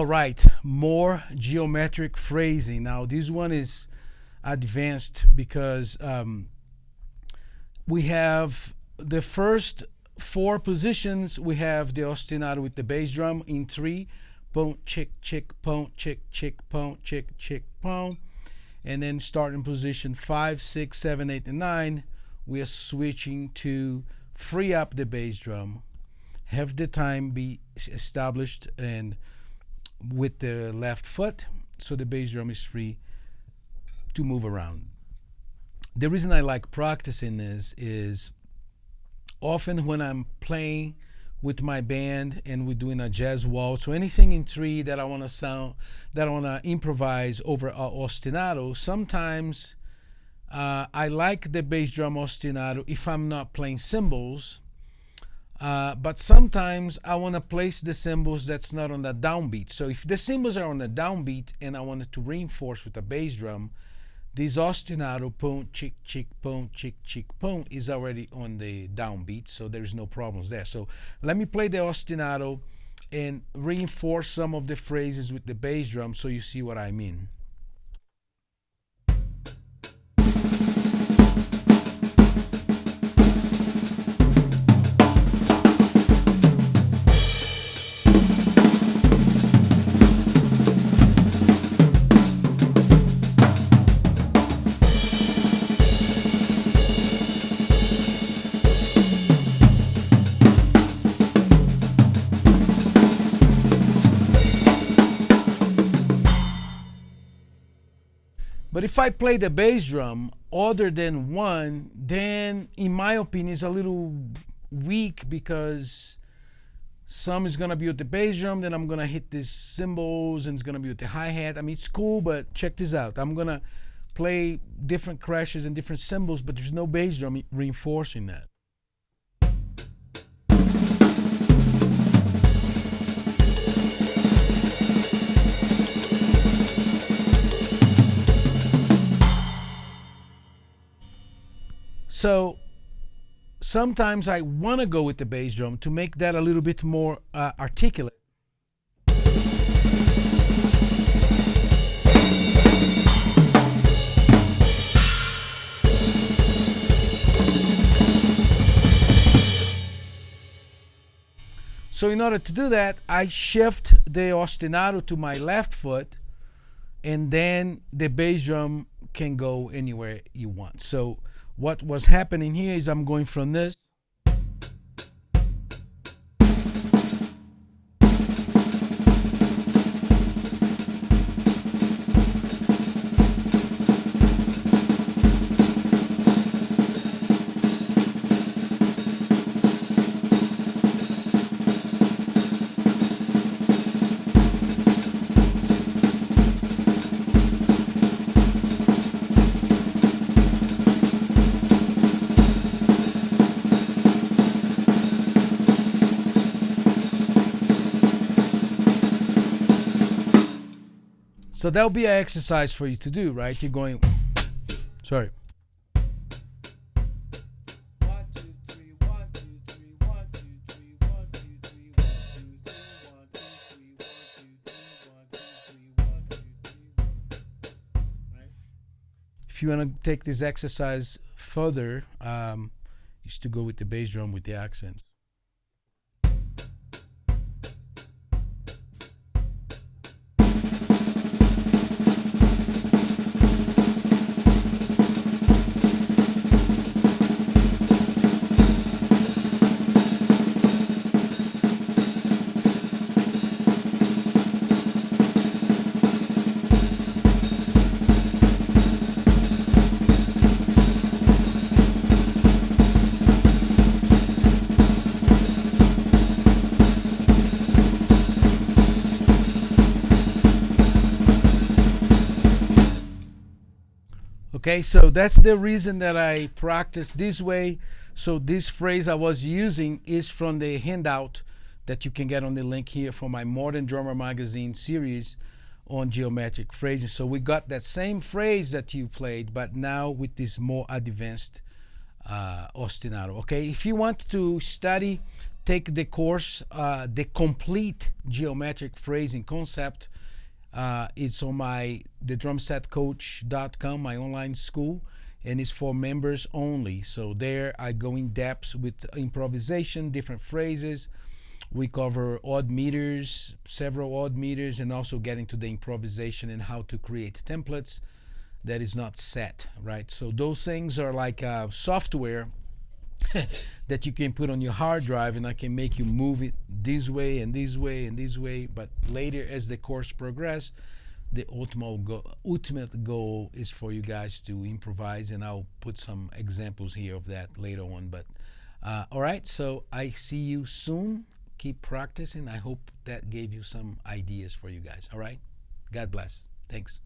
All right, more geometric phrasing. Now this one is advanced because we have the first four positions. We have the ostinato with the bass drum in 3, pon, chick, chick, pon, chick, chick, pon, chick, chick, pon. And then starting position 5, 6, 7, 8, and 9, we are switching to free up the bass drum, have the time be established and with the left foot, so the bass drum is free to move around. The reason I like practicing this is often when I'm playing with my band and we're doing a jazz waltz, so anything in 3 that I want to improvise over a ostinato, sometimes I like the bass drum ostinato if I'm not playing cymbals. But sometimes I want to place the cymbals that's not on the downbeat. So if the cymbals are on the downbeat and I wanted to reinforce with a bass drum, this ostinato, pon, chick, chick, pon, chick, chick, pon, is already on the downbeat, so there's no problems there. So let me play the ostinato and reinforce some of the phrases with the bass drum so you see what I mean. But if I play the bass drum other than 1, then in my opinion it's a little weak, because some is gonna be with the bass drum, then I'm gonna hit these cymbals and it's gonna be with the hi-hat. I mean, it's cool, but check this out. I'm gonna play different crashes and different cymbals, but there's no bass drum reinforcing that. So sometimes I want to go with the bass drum to make that a little bit more articulate. So in order to do that, I shift the ostinato to my left foot, and then the bass drum can go anywhere you want. So what was happening here is I'm going from this So that'll be an exercise for you to do, right? You're going, sorry. 1, 2, 3, 1, 2, 3, 1, 2, 3, 1, 2, 3, 1, 2, 3, 1, 2, 3, 1, 2, 3, 1, 2, 3, 1, 2, 3, right? If you want to take this exercise further, is to go with the bass drum with the accents. Okay, so that's the reason that I practice this way. So this phrase I was using is from the handout that you can get on the link here for my Modern Drummer Magazine series on geometric phrases. So we got that same phrase that you played, but now with this more advanced ostinato. Okay, if you want to study take the course, the complete geometric phrasing concept. It's on thedrumsetcoach.com, my online school, and it's for members only. So there I go in depth with improvisation, different phrases. We cover odd meters, several odd meters, and also get into the improvisation and how to create templates that is not set, right? So those things are like software that you can put on your hard drive, and I can make you move it this way and this way and this way. But later, as the course progresses, the ultimate goal is for you guys to improvise, and I'll put some examples here of that later on. But all right, so I see you soon. Keep practicing. I hope that gave you some ideas for you guys. All right, God bless. Thanks.